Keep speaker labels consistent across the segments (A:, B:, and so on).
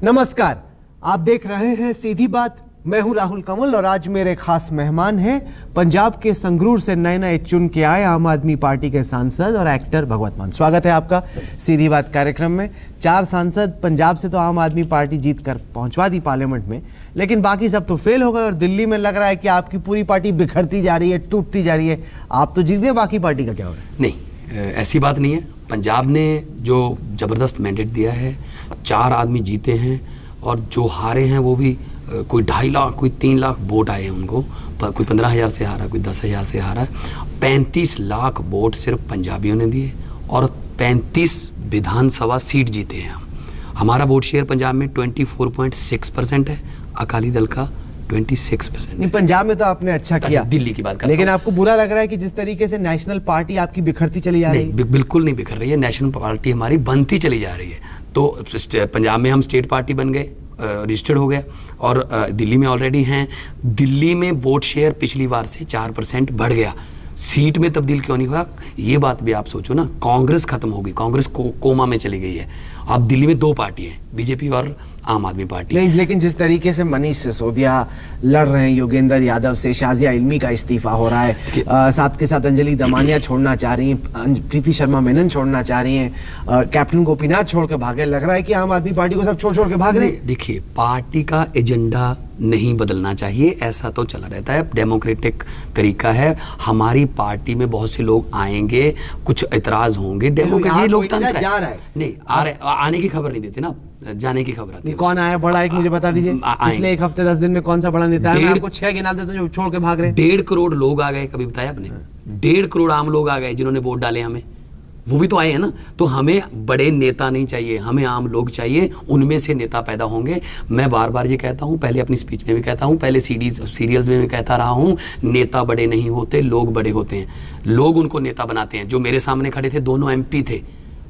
A: नमस्कार, आप देख रहे हैं सीधी बात। मैं हूं राहुल कंवल और आज मेरे खास मेहमान हैं पंजाब के संगरूर से नए नए चुन के आए आम आदमी पार्टी के सांसद और एक्टर भगवत मान। स्वागत है आपका सीधी बात कार्यक्रम में। 4 सांसद पंजाब से तो आम आदमी पार्टी जीत कर पहुंचवा दी पार्लियामेंट में, लेकिन बाकी सब तो फेल हो गए और दिल्ली में लग रहा है कि आपकी पूरी पार्टी बिखरती जा रही है, टूटती जा रही है। आप तो जीत गए, बाकी पार्टी का क्या हो रहा है?
B: नहीं, ऐसी बात नहीं है। पंजाब ने जो जबरदस्त मैंडेट दिया है, 4 आदमी जीते हैं और जो हारे हैं वो भी कोई 2.5 लाख, कोई 3 लाख वोट आए हैं उनको। कोई 15,000 से हारा, कोई 10,000 से हारा। 35 लाख वोट सिर्फ पंजाबियों ने दिए और 35 विधानसभा सीट जीते हैं। हमारा वोट शेयर पंजाब में 24.6% है, अकाली दल का 26%।
A: नहीं, पंजाब में तो आपने अच्छा किया।
B: दिल्ली की बात कर,
A: लेकिन आपको बुरा लग रहा है कि जिस तरीके से नेशनल पार्टी आपकी बिखरती चली जा रही है?
B: बिल्कुल नहीं बिखर रही है। नेशनल पार्टी हमारी बनती चली जा रही है। तो पंजाब में हम स्टेट पार्टी बन गए, रजिस्टर्ड हो गया, और दिल्ली में ऑलरेडी हैं। दिल्ली में वोट शेयर पिछली बार से 4% बढ़ गया। सीट में तब्दील क्यों नहीं हुआ, ये बात भी आप सोचो ना। कांग्रेस खत्म हो गई, कांग्रेस कोमा में चली गई है। अब दिल्ली में 2 पार्टी है, बीजेपी और आम आदमी पार्टी।
A: नहीं, लेकिन जिस तरीके से मनीष सिसोदिया लड़ रहे हैं योगेंद्र यादव से, शाजिया इल्मी का इस्तीफा हो रहा है, साथ के साथ अंजलि दमानिया छोड़ना चाह रही हैं, प्रीति शर्मा मेनन छोड़ना चाह रही हैं, कैप्टन गोपीनाथ छोड़ के भागे। लग रहा है कि आम आदमी पार्टी को सब छोड़ के भाग रहे हैं।
B: देखिए, पार्टी का एजेंडा नहीं बदलना चाहिए, ऐसा तो चला रहता है। डेमोक्रेटिक तरीका है। हमारी पार्टी में बहुत से लोग आएंगे, कुछ एतराज होंगे। डेमोक्रेसी लोकतंत्र है। नहीं आ रहे, आने की खबर नहीं देते ना, जाने की खबर आती है।
A: कौन आया बड़ा, एक मुझे बता दीजिए। पिछले 1 हफ्ते 10 दिन में कौन सा बड़ा नेता है? मैं आपको 6 गिना देता हूं जो छोड़ के भाग रहे हैं।
B: 1.5 करोड़ लोग आ गए, कभी बताया आपने? 1.5 करोड़ आम लोग आ गए जिन्होंने वोट डाले हमें, वो भी तो आए हैं ना। तो हमें बड़े नेता नहीं चाहिए, हमें आम लोग चाहिए, उनमें से नेता पैदा होंगे। मैं बार बार ये कहता हूं, पहले अपनी स्पीच में भी कहता हूं, पहले सीरियल्स में भी कहता रहा हूं, नेता बड़े नहीं होते, लोग बड़े होते हैं। लोग उनको नेता बनाते हैं। जो मेरे सामने खड़े थे, दोनों MP थे।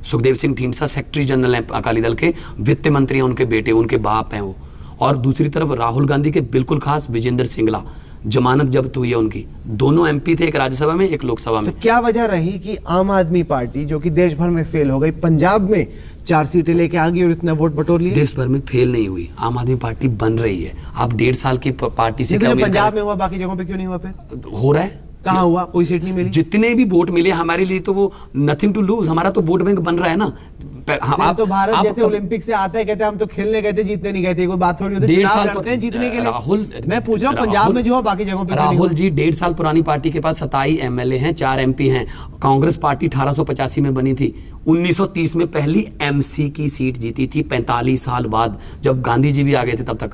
B: सुखदेव सिंह ढींढसा सेक्रेटरी जनरल हैं अकाली दल के, वित्त मंत्री हैं उनके बेटे, उनके बाप हैं वो। और दूसरी तरफ राहुल गांधी के बिल्कुल खास विजेंद्र सिंगला, जमानत जब्त हुई है उनकी। दोनों MP थे, एक राज्यसभा में, एक लोकसभा में।
A: तो क्या वजह रही कि आम आदमी पार्टी जो कि देश भर में फेल हो गई, पंजाब में 4 सीटें लेके आ गई और इतना वोट बटोर लिया?
B: देश भर में फेल नहीं हुई, आम आदमी पार्टी बन रही है। आप 1.5 साल की पार्टी से क्या
A: पंजाब में हुआ, बाकी जगहों पे क्यों नहीं हुआ? फिर
B: हो रहा है।
A: कहाँ हुआ? कोई सीट नहीं मिली।
B: जितने भी वोट मिले हमारे लिए तो वो नथिंग टू लूज, हमारा तो वोट बैंक बन रहा है ना।
A: आप तो भारत जैसे ओलंपिक से आता है, कहते हैं हम तो खेलने गए थे, जीतने नहीं गए थे। कोई बात थोड़ी होती है, चुनाव लड़ते हैं जीतने के लिए। राहुल, मैं पूछ रहा हूँ पंजाब में जो हो, बाकी जगहों पे।
B: राहुल जी, 1.5 साल पुरानी पार्टी के पास 27 MLA हैं, 4 MP हैं। कांग्रेस पार्टी 1885 में बनी थी, 1930 में पहली MC की सीट जीती थी, 45 साल बाद, जब गांधी जी भी आ गए थे तब तक।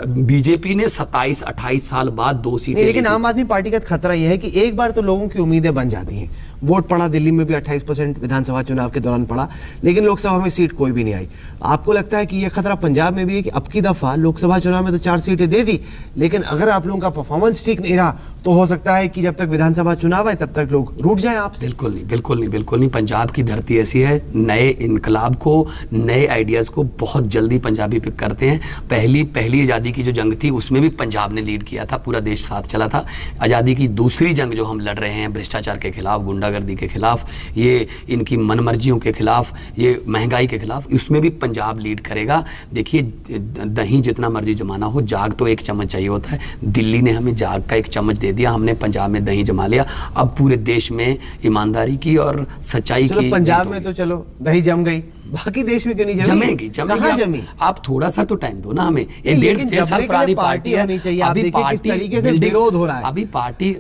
B: बीजेपी ने 27-28 साल बाद 2 सीटें।
A: लेकिन आम आदमी पार्टी का खतरा यह है कि एक बार तो लोगों की उम्मीदें बन जाती हैं। वोट पड़ा, दिल्ली में भी 28% विधानसभा चुनाव के दौरान पड़ा, लेकिन लोकसभा में सीट कोई भी नहीं आई। आपको लगता है कि यह खतरा पंजाब में भी है कि अब की दफा लोकसभा चुनाव में तो 4 सीटें दे दी, लेकिन अगर आप लोगों का परफॉर्मेंस ठीक नहीं रहा तो हो सकता है कि जब तक विधानसभा चुनाव आए तब तक लोग रूठ जाएं आपसे?
B: बिल्कुल नहीं, बिल्कुल नहीं, बिल्कुल नहीं। पंजाब की धरती ऐसी है, नए इनकलाब को, नए आइडियाज को बहुत जल्दी पंजाबी पिक करते हैं। पहली आज़ादी की जो जंग थी उसमें भी पंजाब ने लीड किया था, पूरा देश साथ चला था। आज़ादी की दूसरी जंग जो हम लड़ रहे हैं, भ्रष्टाचार के खिलाफ, गुंडागर्दी के खिलाफ, ये इनकी मनमर्जियों के खिलाफ, ये महंगाई के खिलाफ, उसमें भी पंजाब लीड करेगा। देखिए, दही जितना मर्जी जमाना हो, जाग तो 1 चम्मच चाहिए होता है। दिल्ली ने हमें जाग का 1 चम्मच दे दिया, हमने पंजाब में दही जमा लिया। अब पूरे देश में ईमानदारी की और सच्चाई की।
A: पंजाब में तो चलो दही जम गई, बाकी देश में क्यों नहीं
B: जमेगी?
A: कहाँ जमी?
B: आप थोड़ा सा तो टाइम दो ना हमें। 1.5 साल पुरानी पार्टी है,
A: होनी चाहिए। आप देखिए किस तरीके से विरोध हो रहा है।
B: अभी पार्टी,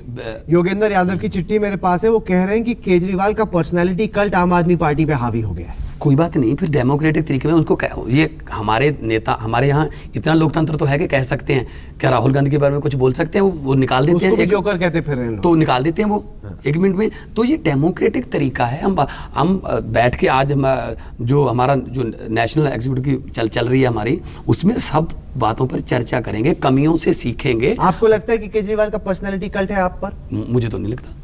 A: योगेंद्र यादव की चिट्ठी मेरे पास है, वो कह रहे हैं कि केजरीवाल का पर्सनालिटी कल्ट आम आदमी पार्टी पे हावी हो गया है।
B: कोई बात नहीं, फिर डेमोक्रेटिक तरीके में उनको, ये हमारे नेता, हमारे यहाँ इतना लोकतंत्र तो है कि कह सकते हैं। क्या राहुल गांधी के बारे में कुछ बोल सकते हैं? वो निकाल देते हैं,
A: जोकर कहते फिर रहे हैं,
B: तो निकाल देते हैं वो 1 मिनट में। तो ये डेमोक्रेटिक तरीका है। हम बैठ के आज जो हमारा जो नेशनल एग्जीक्यूटिव चल रही है हमारी, उसमें सब बातों पर चर्चा करेंगे, कमियों से सीखेंगे।
A: आपको लगता है कि केजरीवाल का पर्सनैलिटी कल्ट है आप पर?
B: मुझे तो नहीं लगता।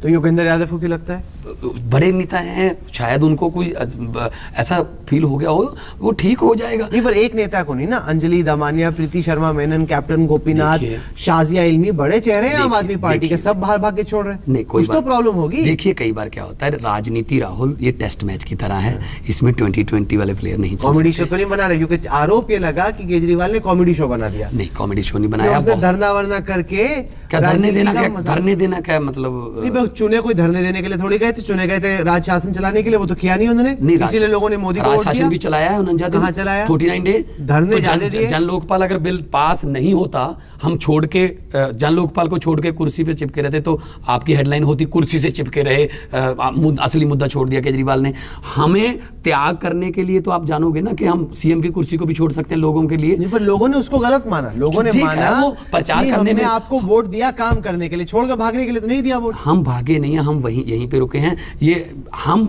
A: तो योगेंद्र यादव को क्यों लगता है?
B: बड़े नेता हैं, शायद उनको कोई ऐसा फील हो गया हो, वो ठीक हो जाएगा।
A: नहीं, पर एक नेता को नहीं ना, अंजलि दमानिया, प्रीति शर्मा मेनन, कैप्टन गोपीनाथ, शाजिया इल्मी, बड़े चेहरे हैं आम आदमी पार्टी के, सब बाहर भाग के छोड़ रहे हैं।
B: नहीं, कोई
A: कुछ तो प्रॉब्लम होगी।
B: देखिए कई बार क्या होता है, राजनीति राहुल ये टेस्ट मैच की तरह है, इसमें 2020 वाले प्लेयर नहीं चल
A: कॉमेडी शो तो नहीं बना रहे, क्योंकि आरोप ये लगा कि केजरीवाल ने कॉमेडी शो बना दिया।
B: नहीं, कॉमेडी शो नहीं बनाया,
A: उसने धरना वरना करके
B: क्या धरने देना क्या मतलब?
A: नहीं, चुने कोई धरने देने के लिए थोड़ी गए थे, चुने गए थे राज शासन चलाने के लिए, वो तो किया नहीं उन्होंने। इसीलिए लोगों ने मोदी को वोट दिया।
B: शासन भी चलाया है 49 दिन।
A: कहाँ चलाया?
B: 49 डे
A: धरने
B: तो जन लोकपाल अगर बिल पास नहीं होता, हम छोड़ के जन लोकपाल को छोड़ के कुर्सी पे चिपके रहते, तो आपकी हेडलाइन होती कुर्सी से चिपके रहे, असली मुद्दा छोड़ दिया केजरीवाल ने। हमें त्याग करने के लिए तो आप जानोगे ना कि हम सीएम की कुर्सी को भी छोड़ सकते हैं लोगों के लिए।
A: पर लोगों ने उसको गलत माना, लोगों ने माना
B: वो प्रचार करने में
A: आपको वोट दिया काम करने के लिए, छोड़कर भागने के लिए तो नहीं दिया वोट।
B: हम भागे नहीं है, हम यहीं पे रुके हैं। ये हम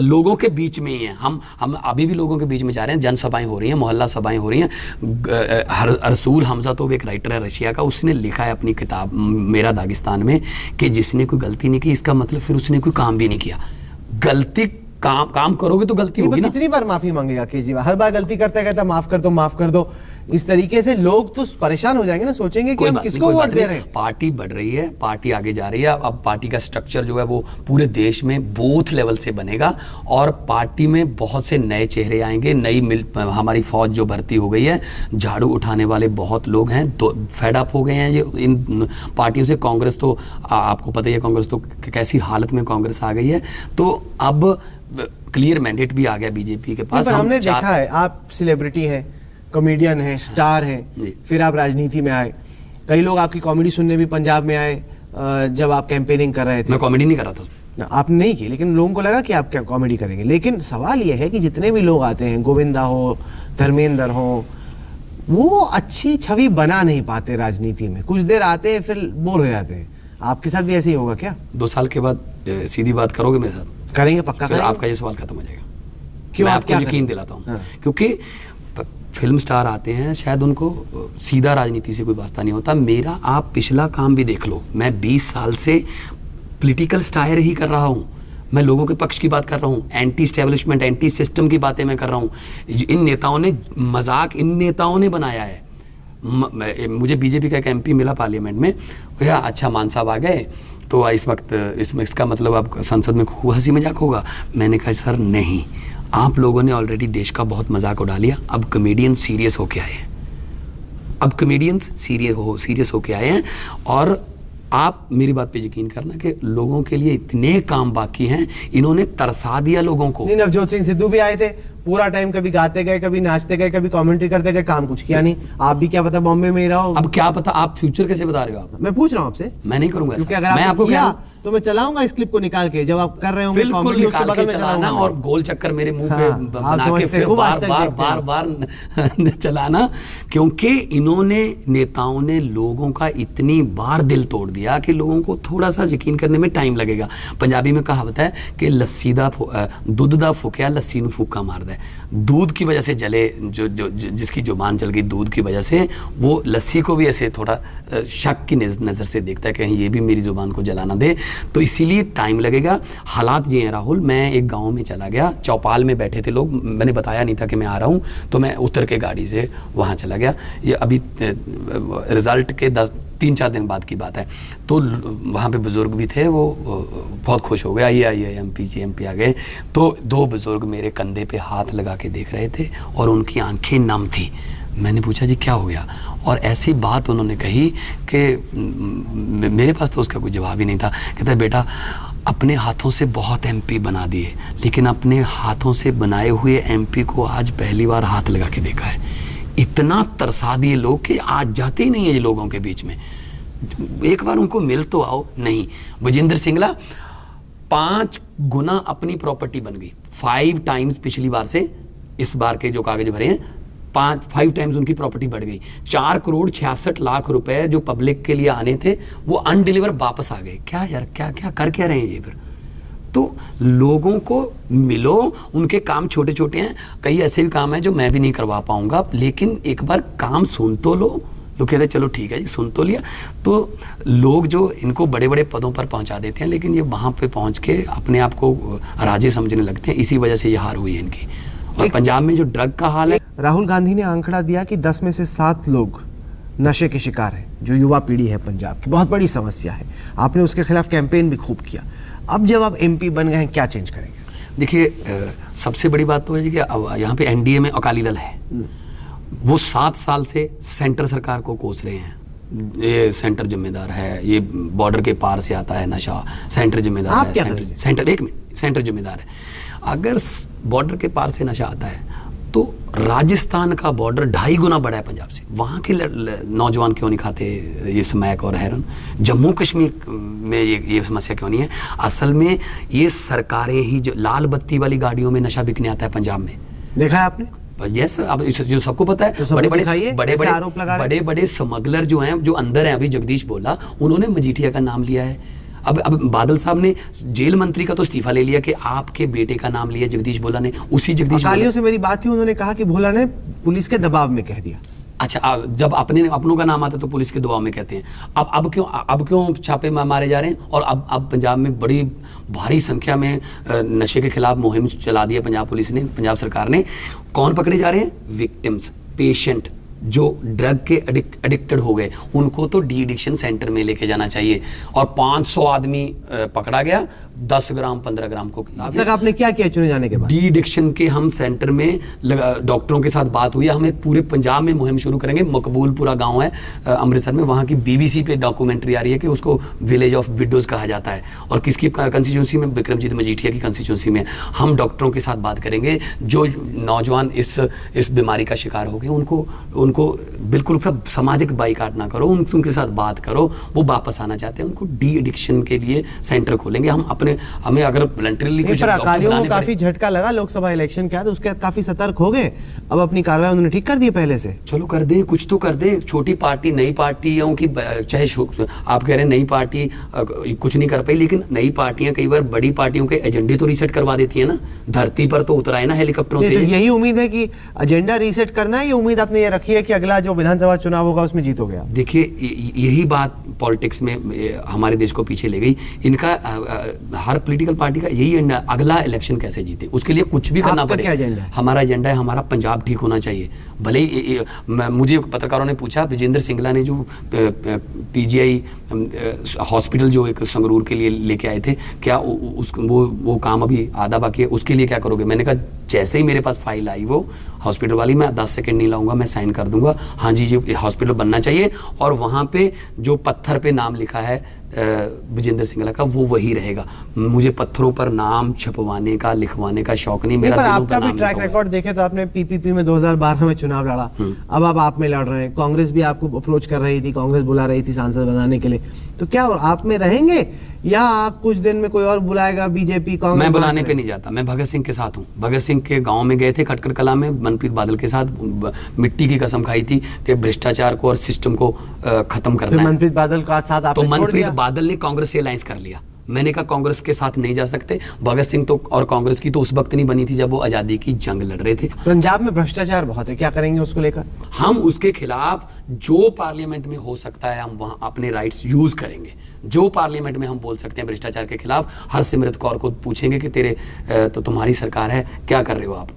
B: लोगों के बीच में ही हैं, हम अभी भी लोगों के बीच में जा रहे हैं, जनसभाएं हो रही हैं, मोहल्ला सभाएं हो रही हैं। रसूल हमजा तो एक राइटर है रशिया का, उसने लिखा है अपनी किताब मेरा दागिस्तान में कि जिसने कोई गलती नहीं की, इसका मतलब फिर उसने कोई काम भी नहीं किया। गलती काम करोगे तो गलती होगी ना।
A: कितनी बार माफी मांगेगा केजरीवाल? हर बार गलती करता कहता माफ कर दो। इस तरीके से लोग तो परेशान हो जाएंगे ना, सोचेंगे कि हम किसको वोट दे रहे हैं।
B: पार्टी बढ़ रही है, पार्टी आगे जा रही है। अब पार्टी का स्ट्रक्चर जो है वो पूरे देश में बूथ लेवल से बनेगा और पार्टी में बहुत से नए चेहरे आएंगे। हमारी फौज जो भर्ती हो गई है, झाड़ू उठाने वाले बहुत लोग हैं, तो फेड अप हो गए हैं ये इन पार्टियों से। कांग्रेस तो आपको पता ही है, कांग्रेस तो कैसी हालत में कांग्रेस आ गई है। तो अब क्लियर मैंडेट भी आ गया बीजेपी के पास।
A: हमने देखा है, आप सेलिब्रिटी हैं, कॉमेडियन है, स्टार है, फिर आप राजनीति में आए। कई लोग आपकी कॉमेडी सुनने भी पंजाब में आए जब आप कैंपेनिंग कर रहे थे।
B: मैं कॉमेडी नहीं कर रहा था।
A: आपने नहीं की, लेकिन लोगों को लगा कि आप क्या कॉमेडी करेंगे। लेकिन सवाल यह है कि जितने भी लोग आते हैं, गोविंदा हो, धर्मेंद्र हो, वो अच्छी छवि बना नहीं पाते राजनीति में। कुछ देर आते हैं फिर बोर हो जाते हैं। आपके साथ भी ऐसे ही होगा क्या?
B: 2 साल के बाद सीधी बात करोगे मेरे साथ?
A: करेंगे, पक्का करेंगे।
B: आपका ये सवाल खत्म हो जाएगा।
A: क्यों?
B: मैं आपको यकीन दिलाता हूँ। हाँ। क्योंकि फिल्म स्टार आते हैं, शायद उनको सीधा राजनीति से कोई वास्ता नहीं होता। मेरा आप पिछला काम भी देख लो, मैं 20 साल से पॉलिटिकल स्टायर ही कर रहा हूँ। मैं लोगों के पक्ष की बात कर रहा हूँ, एंटी स्टैब्लिशमेंट, एंटी सिस्टम की बातें मैं कर रहा हूँ। इन नेताओं ने मजाक इन नेताओं ने बनाया है। मुझे बीजेपी का एक एमपी मिला पार्लियामेंट में, भैया अच्छा मान साहब आ गए तो इस वक्त इसका मतलब आप संसद में खूब हंसी मजाक होगा। मैंने कहा सर नहीं, आप लोगों ने ऑलरेडी देश का बहुत मजाक उड़ा लिया, अब कॉमेडियन सीरियस होके आए हैं। अब कॉमेडियंस सीरियस होके आए हैं और आप मेरी बात पे यकीन करना कि लोगों के लिए इतने काम बाकी हैं, इन्होंने तरसा दिया लोगों को।
A: नवजोत सिंह सिद्धू भी आए थे, पूरा टाइम कभी गाते गए, कभी नाचते गए, कभी कमेंट्री करते गए, काम कुछ किया नहीं। आप भी क्या पता बॉम्बे में ही रहो।
B: अब क्या पता, आप फ्यूचर कैसे बता रहे हो? आप
A: मैं पूछ रहा हूँ आपसे।
B: मैं नहीं करूंगा,
A: क्योंकि अगर मैं आपको किया तो मैं चलाऊंगा इस क्लिप को निकाल के, जब आप कर रहे होंगे कॉमेडी, उसके बगल में चलाना और
B: गोल चक्कर मेरे मुंह पे बना के फिर बार चलाना। क्योंकि इन्होंने नेताओं ने लोगों का इतनी बार दिल तोड़ दिया कि लोगों को थोड़ा सा यकीन करने में टाइम लगेगा। पंजाबी में कहावत है कि लस्सी दा दूध दा फूकिया लस्सी ਨੂੰ फूका मारदा है। दूध की वजह से जले जिसकी जुबान जल गई दूध की वजह से, वो लस्सी को भी ऐसे थोड़ा शक की नज़र से देखता है कहीं ये भी मेरी जुबान को जलाना दे। तो इसीलिए टाइम लगेगा। हालात ये हैं राहुल। मैं एक गांव में चला गया, चौपाल में बैठे थे लोग, मैंने बताया नहीं था कि मैं आ रहा हूँ, तो मैं उतर के गाड़ी से वहाँ चला गया। ये अभी रिजल्ट के 3-4 दिन बाद की बात है। तो वहाँ पे बुजुर्ग भी थे, वो बहुत खुश हो गए, आइए एमपी आ गए। तो 2 बुजुर्ग मेरे कंधे पे हाथ लगा के देख रहे थे और उनकी आंखें नम थी। मैंने पूछा जी क्या हो गया, और ऐसी बात उन्होंने कही कि मेरे पास तो उसका कोई जवाब ही नहीं था। कहता है बेटा अपने हाथों से बहुत एमपी बना दिए, लेकिन अपने हाथों से बनाए हुए एमपी को आज पहली बार हाथ लगा के देखा है। इतना तरसा दिए लोग कि आज जाते ही नहीं है ये लोगों के बीच में। एक बार उनको मिल तो आओ। नहीं, विजेंद्र सिंगला 5 गुना अपनी प्रॉपर्टी बन गई, 5 टाइम्स पिछली बार से इस बार के जो कागज भरे हैं 5 टाइम्स उनकी प्रॉपर्टी बढ़ गई। 4 करोड़ 66 लाख रुपए जो पब्लिक के लिए आने थे वो अनडिलीवर वापस आ गए। क्या यार, क्या कर क्या रहे हैं ये? फिर तो लोगों को मिलो, उनके काम छोटे छोटे हैं, कई ऐसे भी काम हैं जो मैं भी नहीं करवा पाऊंगा, लेकिन एक बार काम सुन तो लो, लोग कहते हैं चलो ठीक है जी, सुन तो लिया। तो लोग जो इनको बड़े बड़े पदों पर पहुंचा देते हैं, लेकिन ये वहां पे पहुंच के अपने आप को राजे समझने लगते हैं, इसी वजह से ये हार हुई है इनकी। और पंजाब में जो ड्रग का हाल है,
A: राहुल गांधी ने आंकड़ा दिया कि 10 में से 7 लोग नशे के शिकार हैं, जो युवा पीढ़ी है पंजाब की, बहुत बड़ी समस्या है। आपने उसके खिलाफ कैंपेन भी खूब किया। अब जब आप एमपी बन गए हैं, क्या चेंज करेंगे?
B: देखिए, सबसे बड़ी बात तो है कि यहाँ पे एनडीए में अकाली दल है, वो 7 साल से सेंटर सरकार को कोस रहे हैं। ये सेंटर जिम्मेदार है, ये बॉर्डर के पार से आता है नशा, सेंटर जिम्मेदार
A: आप
B: है।
A: क्या
B: सेंटर एक मिनट, सेंटर जिम्मेदार है। अगर बॉर्डर के पार से नशा आता है तो राजस्थान का बॉर्डर 2.5 गुना बड़ा है पंजाब से, वहाँ के नौजवान क्यों नहीं खाते ये स्मैक और हेरोइन? जम्मू कश्मीर में ये समस्या क्यों नहीं है? असल में ये सरकारें ही, जो लाल बत्ती वाली गाड़ियों में नशा बिकने आता है पंजाब में,
A: देखा है आपने?
B: यस, अब जो सबको पता है।
A: तो
B: बड़े बड़े स्मगलर जो हैं, जो अंदर हैं, अभी जगदीश बोला, उन्होंने मजीठिया का नाम लिया है। अब बादल साहब ने जेल मंत्री का तो इस्तीफा ले लिया कि आपके बेटे का नाम लिया जगदीश भोला ने। उसी जगदीश
A: अकालियों से मेरी बात हुई, उन्होंने कहा कि भोला ने पुलिस के दबाव में कह दिया।
B: अच्छा, जब अपनों का नाम आता तो पुलिस के दबाव में कहते हैं। अब क्यों छापे मारे जा रहे हैं? और अब पंजाब में बड़ी भारी संख्या में नशे के खिलाफ मुहिम चला दी है पंजाब पुलिस ने, पंजाब सरकार ने। कौन पकड़े जा रहे हैं? विक्टिम्स, पेशेंट जो ड्रग के एडिक्टेड हो गए, उनको तो डी एडिक्शन सेंटर में लेके जाना चाहिए। और 500 आदमी पकड़ा गया, 10 ग्राम 15 ग्राम को।
A: अब तक आपने क्या किया चुने जाने के बाद?
B: डी एडिक्शन के हम सेंटर में डॉक्टरों के साथ बात हुई है, हम एक पूरे पंजाब में मुहिम शुरू करेंगे। मकबूलपुरा गांव है अमृतसर में, वहां की बीबीसी पे डॉक्यूमेंट्री आ रही है कि उसको विलेज ऑफ विडोज कहा जाता है। और किसकी कंस्टिट्यूंसी में? बिक्रमजीत मजीठिया की कंस्टिट्यूंसी में। हम डॉक्टरों के साथ बात करेंगे, जो नौजवान इस बीमारी का शिकार हो गए, उनको बिल्कुल सब सामाजिक बाइकाट ना करो, उनके साथ बात करो। वो वापस आना चाहते हैं, उनको डी एडिक्शन के लिए सेंटर खोलेंगे हम हमें अगर वॉलंटरीली कुछ
A: अकालियों को काफी झटका लगा लोकसभा इलेक्शन के बाद, उसके बाद काफी सतर्क हो गए। अब अपनी कार्रवाई उन्होंने ठीक कर दी पहले से।
B: चलो कर दे, कुछ तो कर दे। छोटी पार्टी, नई पार्टियों की, चाहे आप कह रहे हैं नई पार्टी कुछ नहीं कर पाई, लेकिन नई पार्टियां कई बार बड़ी पार्टियों के एजेंडे तो रीसेट करवा देती है ना। धरती पर तो उतरा है ना हेलीकॉप्टरों से।
A: यही उम्मीद है कि एजेंडा रीसेट करना है, ये उम्मीद आपने ये रखी है कि अगला जो विधानसभा चुनाव होगा उसमें जीतोगे आप?
B: देखिए, यही बात पॉलिटिक्स में हमारे देश को पीछे ले गई। इनका हर पॉलिटिकल पार्टी का यही अगला इलेक्शन कैसे जीते, उसके लिए कुछ भी करना पड़े। हमारा एजेंडा है, हमारा पंजाब ठीक होना चाहिए। भले मुझे पत्रकारों ने पूछा, विजेंद्र सिंगला ने जो पीजीआई हॉस्पिटल जो एक संगरूर के लिए लेके आए थे, क्या वो काम अभी आधा बाकी है? उसके लिए क्या करोगे? मैंने कहा जैसे ही मेरे पास फाइल आई वो हॉस्पिटल वाली, मैं 10 सेकंड नहीं लाऊंगा, मैं साइन कर दूंगा, हाँ जी ये हॉस्पिटल बनना चाहिए। और वहां पे जो पत्थर पे नाम लिखा है विजेंद्र सिंगला का, वो वही रहेगा। मुझे पत्थरों पर नाम छपवाने का, लिखवाने का शौक नहीं। मेरा
A: आपका भी ट्रैक रिकॉर्ड देखे तो आपने पीपीपी में 2012 में चुनाव लड़ा, अब आप में लड़ रहे हैं। कांग्रेस भी आपको अप्रोच कर रही थी, कांग्रेस बुला रही थी सांसद बनाने के लिए, तो क्या आप में रहेंगे या आप कुछ दिन में कोई और बुलाएगा बीजेपी कांग्रेस?
B: मैं बुलाने पे नहीं जाता, मैं भगत सिंह के साथ हूँ। भगत सिंह के गांव में गए थे खटकर कला में, मनप्रीत बादल के साथ मिट्टी की कसम खाई थी कि भ्रष्टाचार को और सिस्टम को खत्म करना है।
A: मनप्रीत बादल का साथ आपने
B: तो मनप्रीत बादल ने कांग्रेस से अलायंस कर लिया। मैंने कहा कांग्रेस के साथ नहीं जा सकते। भगत सिंह तो और कांग्रेस की तो उस वक्त नहीं बनी थी जब वो आजादी की जंग लड़ रहे थे।
A: पंजाब में भ्रष्टाचार बहुत है, क्या करेंगे उसको लेकर?
B: हम उसके खिलाफ जो पार्लियामेंट में हो सकता है हम वहां अपने राइट्स यूज करेंगे। जो पार्लियामेंट में हम बोल सकते हैं भ्रष्टाचार के खिलाफ, हरसिमरत कौर को पूछेंगे कि तो तुम्हारी सरकार है, क्या कर रहे हो आप,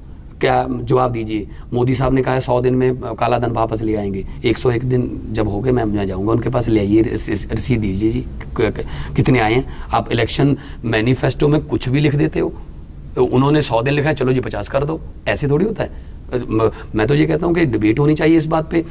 B: क्या जवाब दीजिए। मोदी साहब ने कहा है 100 दिन में काला धन वापस ले आएंगे। 101 दिन जब हो गए मैं जाऊंगा उनके पास, ले आइए रसीद दीजिए जी कितने आए हैं। आप इलेक्शन मैनिफेस्टो में कुछ भी लिख देते हो, उन्होंने 100 दिन लिखा है, चलो जी 50 कर दो। ऐसे थोड़ी होता है। मैं तो ये कहता हूँ कि डिबेट होनी चाहिए इस बात पे।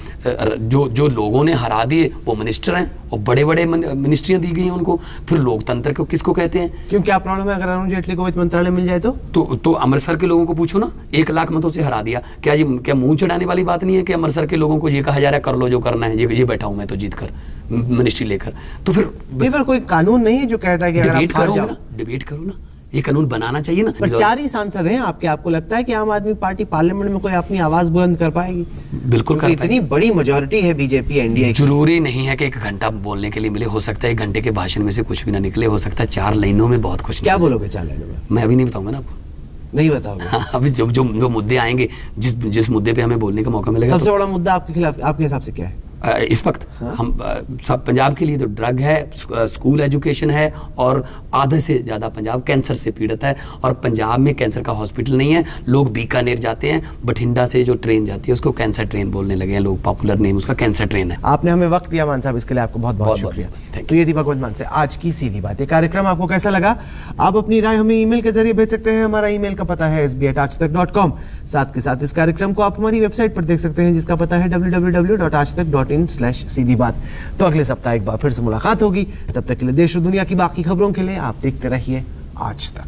B: जो लोगों ने हरा दिए वो मिनिस्टर हैं और बड़े बड़े मिनिस्ट्रियां दी गई हैं उनको। फिर लोकतंत्र को किसको कहते हैं?
A: क्यों, क्या प्रॉब्लम है अगर अरुण जेटली को वित्त मंत्रालय मिल जाए
B: तो अमृतसर के लोगों को पूछो ना, 1 लाख मतों से हरा दिया। क्या मुंह चढ़ाने वाली बात नहीं है कि अमृतसर के लोगों को ये कहा जा रहा है कर लो जो करना है, ये बैठा हूं मैं तो जीत कर मिनिस्ट्री लेकर। तो फिर
A: कोई कानून नहीं है जो कहता है कि
B: डिबेट करो ना, ये कानून बनाना चाहिए ना।
A: पर 4 ही सांसद हैं आपको लगता है कि आम आदमी पार्टी पार्लियामेंट में कोई अपनी आवाज बुलंद कर पाएगी?
B: बिल्कुल कर पाएगी।
A: इतनी बड़ी मेजॉरिटी है बीजेपी एनडीए।
B: जरूरी नहीं है कि 1 घंटा बोलने के लिए मिले, हो सकता है 1 घंटे के भाषण में से कुछ भी ना निकले, हो सकता है 4 लाइनों में बहुत कुछ।
A: क्या बोलोगे 4 लाइनों में?
B: मैं अभी नहीं बताऊंगा ना आपको।
A: नहीं बताओगे?
B: हाँ, अभी जो मुद्दे आएंगे, जिस मुद्दे पे हमें बोलने का मौका मिलेगा।
A: सबसे बड़ा मुद्दा आपके खिलाफ आपके हिसाब से क्या है?
B: इस वक्त हम सब पंजाब के लिए तो ड्रग है, स्कूल एजुकेशन है, और आधे से ज़्यादा पंजाब कैंसर से पीड़ित है। और पंजाब में कैंसर का हॉस्पिटल नहीं है। लोग बीकानेर जाते हैं, बठिंडा से जो ट्रेन जाती है उसको कैंसर ट्रेन बोलने लगे हैं लोग, पॉपुलर नेम उसका कैंसर ट्रेन है।
A: आपने हमें वक्त दिया मान साहब, इसके लिए आपको बहुत बहुत
B: बहुत-बहुत
A: शुक्रिया।
B: thank you।
A: तो ये थी भगवंत मान से आज की सीधी बात। ये कार्यक्रम आपको कैसा लगा? आप अपनी राय हमें ईमेल के जरिए भेज सकते हैं। हमारा ईमेल का पता है sb@aajtak.com। साथ के साथ इस कार्यक्रम को आप हमारी वेबसाइट पर देख सकते हैं जिसका पता है www.aajtak.in/सीधी बात। तो अगले सप्ताह एक बार फिर से मुलाकात होगी। तब तक के लिए देश और दुनिया की बाकी खबरों के लिए आप देखते रहिए आज तक।